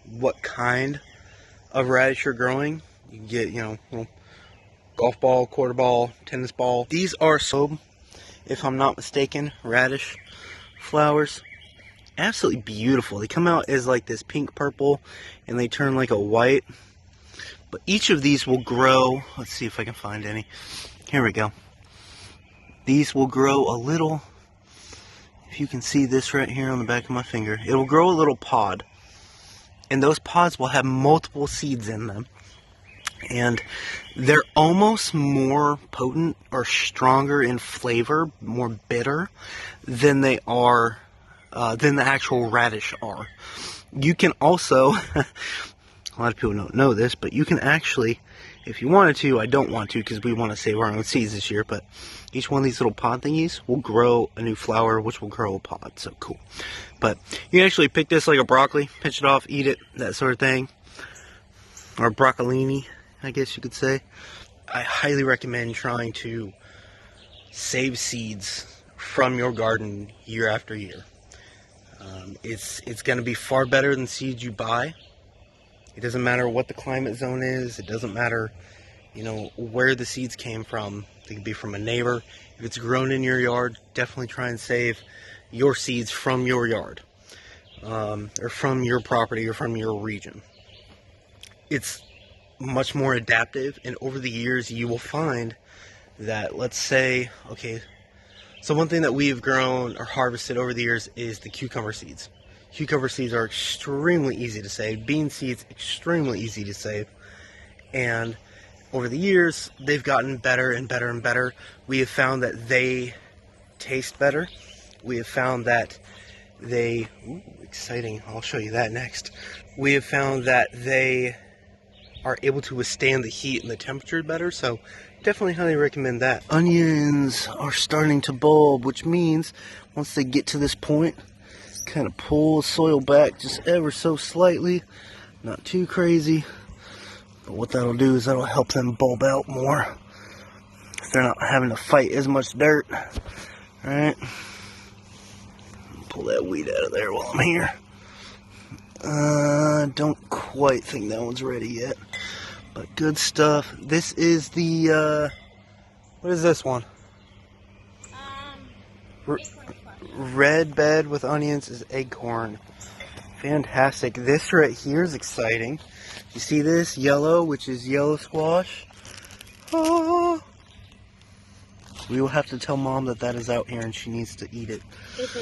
what kind of radish you're growing, you can get, little golf ball, quarter ball, tennis ball. These are, so, if I'm not mistaken, radish flowers. Absolutely beautiful. They come out as like this pink purple and they turn like a white. But each of these will grow. Let's see if I can find any. Here we go. These will grow a little, if you can see this right here on the back of my finger, it will grow a little pod. And those pods will have multiple seeds in them. And they're almost more potent or stronger in flavor, more bitter, than they are, than the actual radish are. You can also, a lot of people don't know this, but you can actually, if you wanted to, I don't want to because we want to save our own seeds this year, but each one of these little pod thingies will grow a new flower, which will grow a pod, so cool. But you can actually pick this like a broccoli, pinch it off, eat it, that sort of thing, or broccolini, I guess you could say. I highly recommend trying to save seeds from your garden year after year. It's going to be far better than seeds you buy. It doesn't matter what the climate zone is. It doesn't matter, where the seeds came from. They could be from a neighbor. If it's grown in your yard, definitely try and save your seeds from your yard, or from your property, or from your region. It's much more adaptive, and over the years you will find that, let's say, okay, so one thing that we've grown or harvested over the years is the cucumber seeds. Cucumber seeds are extremely easy to save. Bean seeds, extremely easy to save. And over the years, they've gotten better and better and better. We have found that they taste better. We have found that they, ooh, exciting, I'll show you that next. We have found that they are able to withstand the heat and the temperature better, so definitely highly recommend that. Onions are starting to bulb, which means once they get to this point, kind of pull the soil back just ever so slightly, not too crazy, but what that'll do is that'll help them bulb out more. They're not having to fight as much dirt. Alright, pull that weed out of there while I'm here. Don't quite think that one's ready yet, but good stuff. This is the, what is this one? Red bed with onions is acorn. Fantastic. This right here is exciting. You see this? Yellow, which is yellow squash. Ah. We will have to tell Mom that that is out here and she needs to eat it. If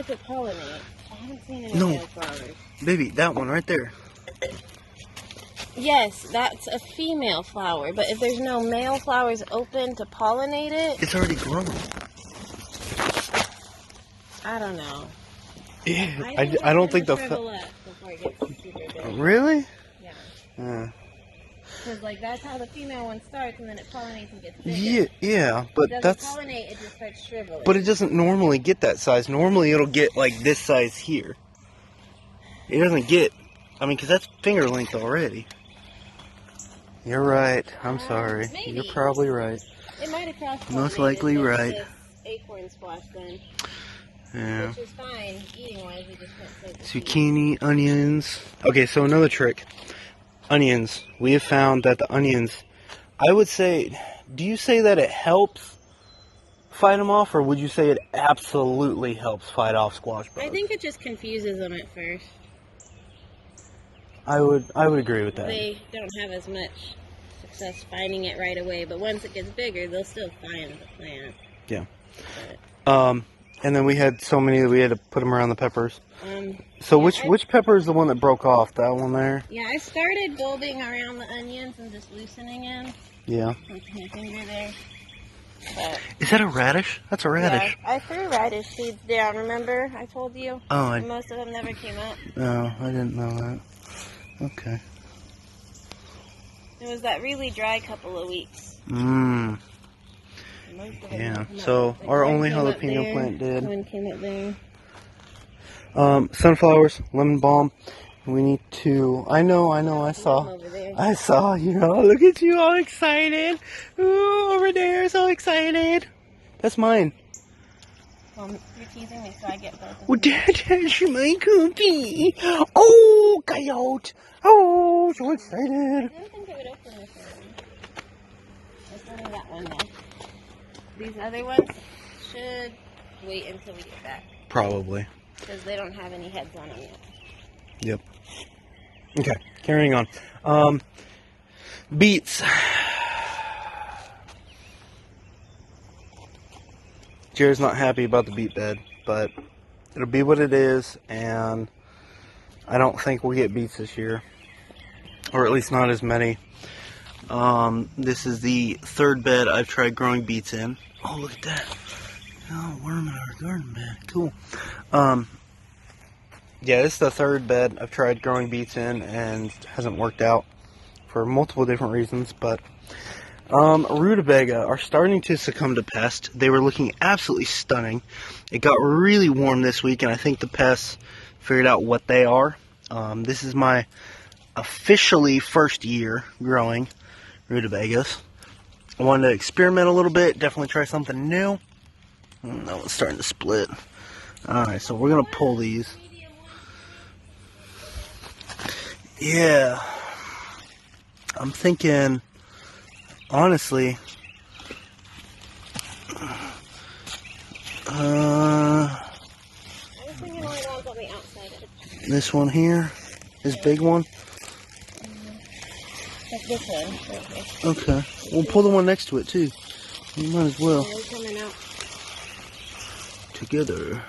it pollinates. I haven't seen any No. yellow flowers. Baby, that one right there. Yes, that's a female flower, but if there's no male flowers open to pollinate it, It's already grown. I don't know. Yeah, I don't think the shrivel up before it gets super big. Really? Yeah. Because like that's how the female one starts, and then it pollinates and gets bigger. Yeah, but it that's. pollinate, it just starts shriveling. But it doesn't normally get that size. Normally it'll get like this size here. It doesn't get. I mean, because that's finger length already. You're right. I'm sorry. Maybe. You're probably right. It might have crossed. Most likely right. This acorn squash then. Yeah. Which is fine eating wise. We just can't take the Zucchini, onions. Okay, so another trick. Onions. We have found that the onions, I would say, do you say that it helps fight them off, or would you say it absolutely helps fight off squash bugs? I think it just confuses them at first. I would agree with that. They don't have as much success finding it right away, but once it gets bigger, they'll still find the plant. Yeah. But, and then we had so many that we had to put them around the peppers. So yeah, which pepper is the one that broke off? That one there? Yeah, I started bulbing around the onions and just loosening in. Yeah. With my finger there. But, is that a radish? That's a radish. yeah, I threw radish seeds down, remember? I told you? Oh, Most of them never came up. No, I didn't know that. Okay. It was that really dry couple of weeks. Mmm. Yeah, so our only jalapeno plant did. One came up there. Sunflowers, lemon balm. We need to. I know. I saw. You know, look at you, all excited. Ooh, over there, so excited. That's mine. Well, you're teasing me, so I get both. Well, that's my cookie. Oh, coyote. Oh, so excited. I didn't think it would open this one. There's only that one though. These other ones should wait until we get back. Probably. Because they don't have any heads on them yet. Yep. Okay, carrying on. Beets. Jared's not happy about the beet bed, but it'll be what it is, and I don't think we'll get beets this year. Or at least not as many. This is the third bed I've tried growing beets in. Oh, look at that. Oh, worm in our garden bed. Cool. Yeah, this is the third bed I've tried growing beets in, and hasn't worked out for multiple different reasons, but rutabaga are starting to succumb to pest. They were looking absolutely stunning. It got really warm this week, and I think the pests figured out what they are. This is my officially first year growing rutabagas. I wanted to experiment a little bit, definitely try something new. That one's starting to split. Alright, so we're going to pull these. Yeah. I'm thinking, honestly, I was thinking only ones on the outside edge. this one here, this big one. Like this one. Okay. We'll pull the one next to it too. You might as well. They're coming out. Together.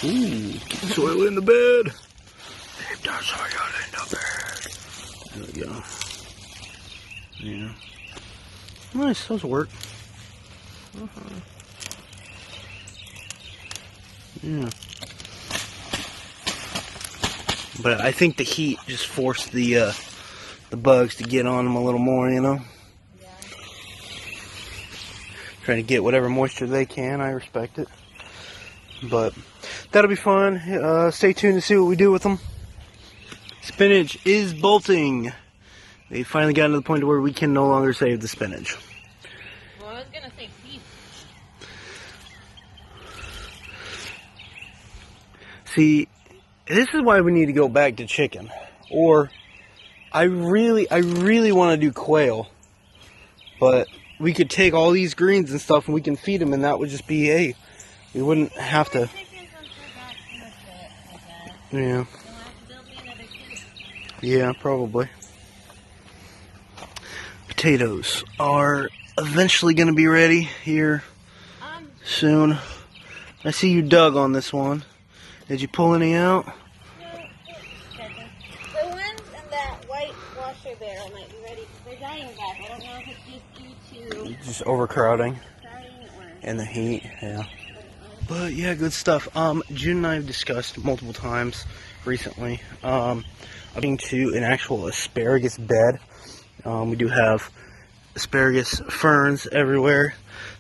Ooh, soil in the bed. Deep down soil in the bed. There we go. Yeah. Nice, those work. Yeah. But I think the heat just forced the bugs to get on them a little more, you know? Yeah. Trying to get whatever moisture they can. I respect it. But that'll be fun. Stay tuned to see what we do with them. Spinach is bolting. They finally gotten to the point where we can no longer save the spinach. Well, I was going to say beef. See, this is why we need to go back to chicken. Or I really want to do quail. But we could take all these greens and stuff and we can feed them, and that would just be we wouldn't have to. Yeah. Yeah, probably. Potatoes are eventually going to be ready here soon. I see you dug on this one. Did you pull any out? No, the ones in that white washer barrel might be ready because they're dying back. I don't know if it's just due to Just overcrowding dying or... and the heat, yeah. But yeah, good stuff. June and I have discussed multiple times recently getting to an actual asparagus bed. We do have asparagus ferns everywhere.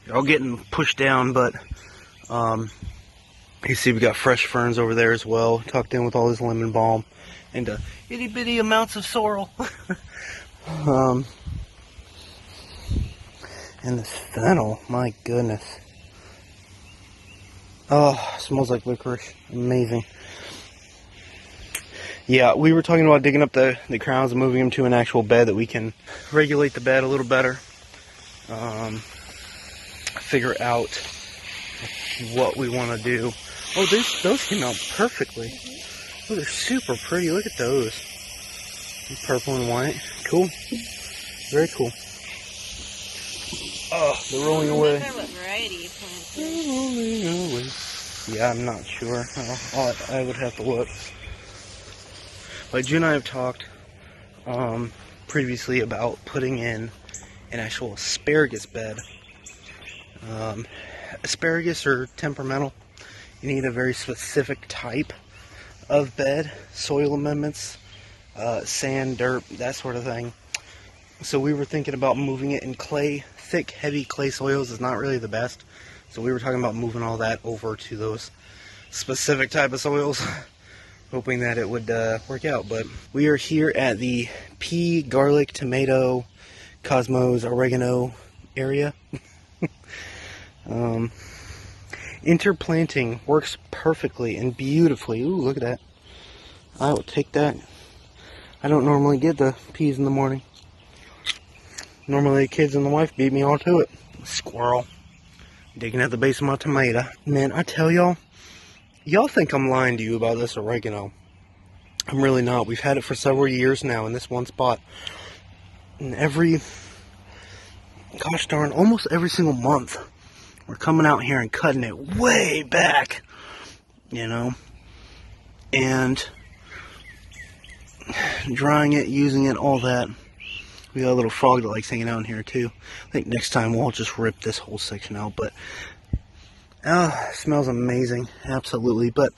They're all getting pushed down, but you see we got fresh ferns over there as well, tucked in with all this lemon balm and itty bitty amounts of sorrel. And this fennel, my goodness. Oh, smells like licorice. Amazing. Yeah, we were talking about digging up the crowns and moving them to an actual bed that we can regulate the bed a little better. Figure out what we want to do. Oh, those came out perfectly. Oh, they're super pretty. Look at those. Purple and white. Cool. Very cool. Oh, they're rolling away. What variety you planted? Yeah, I'm not sure. I would have to look. But June and I have talked previously about putting in an actual asparagus bed. Asparagus are temperamental. You need a very specific type of bed, soil amendments, sand, dirt, that sort of thing. So we were thinking about moving it in clay. Thick, heavy clay soils is not really the best. So we were talking about moving all that over to those specific type of soils, hoping that it would work out. But we are here at the pea, garlic, tomato, cosmos, oregano area. Interplanting works perfectly and beautifully. Ooh, look at that. I will take that. I don't normally get the peas in the morning. Normally the kids and the wife beat me all to it. Squirrel. Digging at the base of my tomato. Man, I tell y'all, y'all think I'm lying to you about this oregano. I'm really not. We've had it for several years now in this one spot. And gosh darn, almost every single month, we're coming out here and cutting it way back. You know? And drying it, using it, all that. We got a little frog that likes hanging out in here too. I think next time we'll just rip this whole section out, but it smells amazing, absolutely. But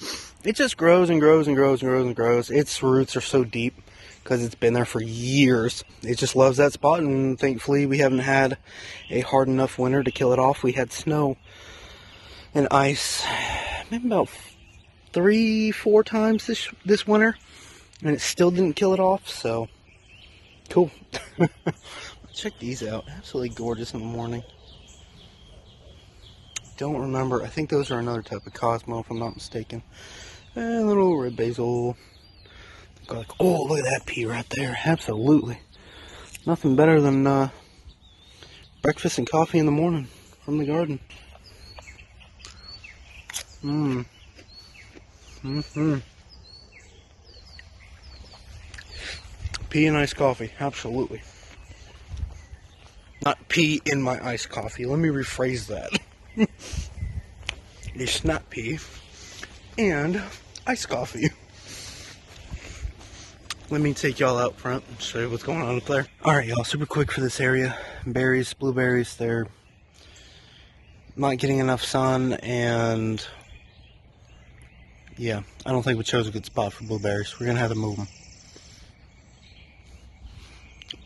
it just grows and grows and grows and grows and grows. Its roots are so deep because it's been there for years. It just loves that spot, and thankfully we haven't had a hard enough winter to kill it off. We had snow and ice maybe about 3-4 times this winter, and it still didn't kill it off, so cool. Check these out. Absolutely gorgeous in the morning. Don't remember. I think those are another type of Cosmo, if I'm not mistaken. And a little red basil. Garlic. Oh, look at that pea right there. Absolutely. Nothing better than breakfast and coffee in the morning from the garden. Pea and iced coffee, absolutely. Not pea in my iced coffee. Let me rephrase that. It's not pea and iced coffee. Let me take y'all out front and show you what's going on up there. Alright y'all, super quick for this area. Berries, blueberries, they're not getting enough sun, and yeah, I don't think we chose a good spot for blueberries. We're gonna have to move them.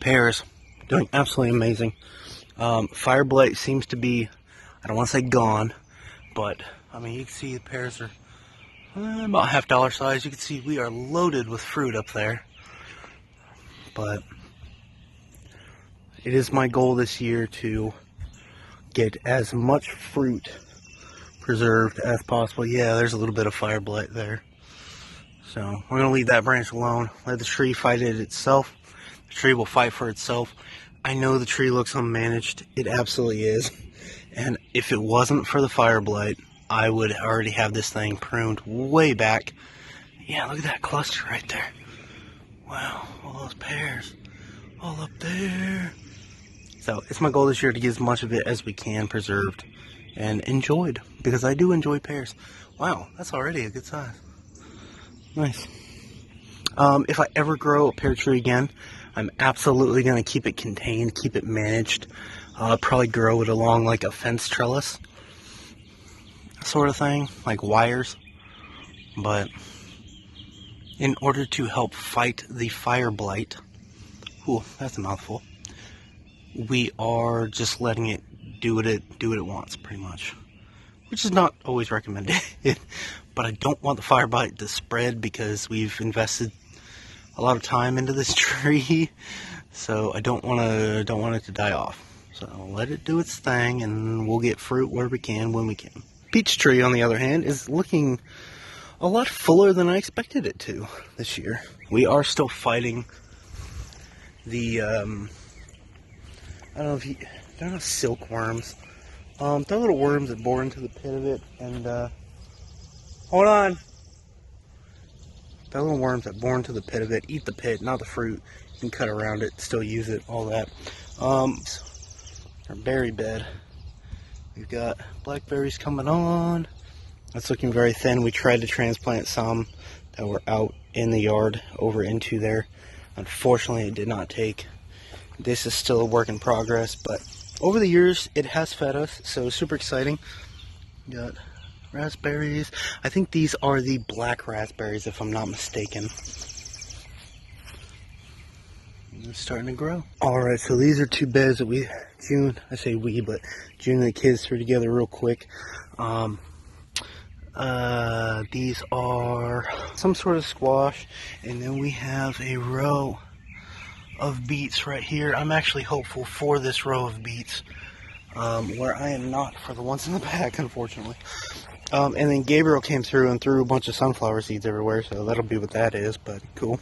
Pears, doing absolutely amazing. Fire blight seems to be, I don't want to say gone, but I mean, you can see the pears are about $half size. You can see we are loaded with fruit up there. But it is my goal this year to get as much fruit preserved as possible. Yeah, there's a little bit of fire blight there. So we're going to leave that branch alone. Let the tree fight it itself. The tree will fight for itself. I know the tree looks unmanaged. It absolutely is. And if it wasn't for the fire blight, I would already have this thing pruned way back. Yeah, look at that cluster right there. Wow, all those pears all up there. So it's my goal this year to get as much of it as we can preserved and enjoyed, because I do enjoy pears. Wow, that's already a good size. Nice. If I ever grow a pear tree again, I'm absolutely going to keep it contained, keep it managed. Probably grow it along like a fence trellis sort of thing, like wires. But in order to help fight the fire blight, ooh, that's a mouthful, we are just letting it do what it wants, pretty much. Which is not always recommended. But I don't want the fire blight to spread because we've invested a lot of time into this tree. So I don't want it to die off. So I'll let it do its thing, and we'll get fruit where we can, when we can. Peach tree, on the other hand, is looking a lot fuller than I expected it to this year. We are still fighting the, I don't know if you, they're not silkworms. They're little worms that bore into the pit of it, and, hold on. They're little worms that bore into the pit of it, eat the pit, not the fruit. You can cut around it, still use it, all that. Our berry bed. We've got blackberries coming on. That's looking very thin. We tried to transplant some that were out in the yard over into there. Unfortunately, it did not take. This is still a work in progress, but over the years, it has fed us, so super exciting. We got raspberries. I think these are the black raspberries, if I'm not mistaken. It's starting to grow. Alright, so these are two beds that June and the kids threw together real quick. These are some sort of squash, and then we have a row of beets right here. I'm actually hopeful for this row of beets, where I am not for the ones in the back, unfortunately. And then Gabriel came through and threw a bunch of sunflower seeds everywhere, so that'll be what that is, but cool.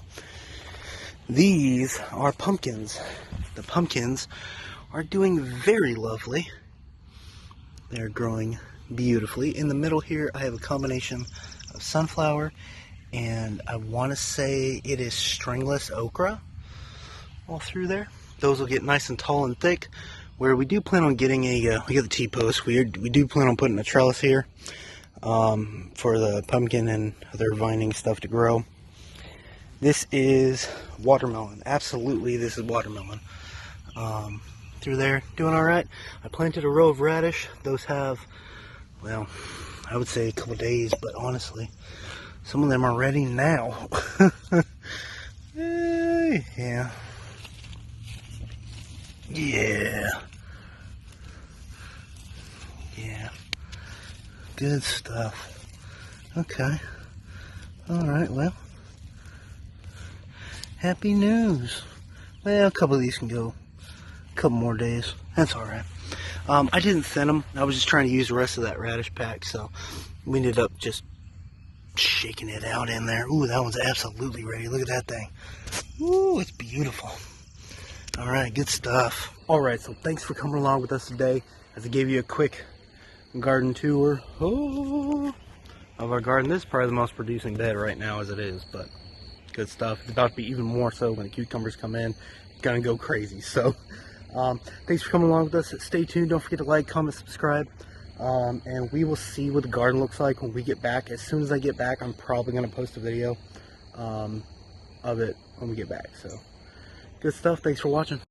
These are pumpkins. The pumpkins are doing very lovely. They're growing beautifully. In the middle here, I have a combination of sunflower, and I want to say it is stringless okra all through there. Those will get nice and tall and thick, where we do plan on getting a, we got the T-post, we do plan on putting a trellis here for the pumpkin and other vining stuff to grow. This is watermelon. Absolutely, this is watermelon. Through there, doing all right. I planted a row of radish. Those have, well, I would say a couple days, but honestly, some of them are ready now. Yeah. Yeah. Yeah. Good stuff. Okay. All right, well. Happy news. Well, a couple of these can go a couple more days. That's all right. I didn't thin them. I was just trying to use the rest of that radish pack, so we ended up just shaking it out in there. Ooh, that one's absolutely ready. Look at that thing. Ooh, it's beautiful. All right, good stuff. All right, so thanks for coming along with us today as I gave you a quick garden tour of our garden. This is probably the most producing bed right now as it is, but good stuff. It's about to be even more so when the cucumbers come in. It's gonna go crazy. So thanks for coming along with us. Stay tuned. Don't forget to like, comment, subscribe, and we will see what the garden looks like when we get back. As soon as I get back, I'm probably gonna post a video of it when we get back. So good stuff. Thanks for watching.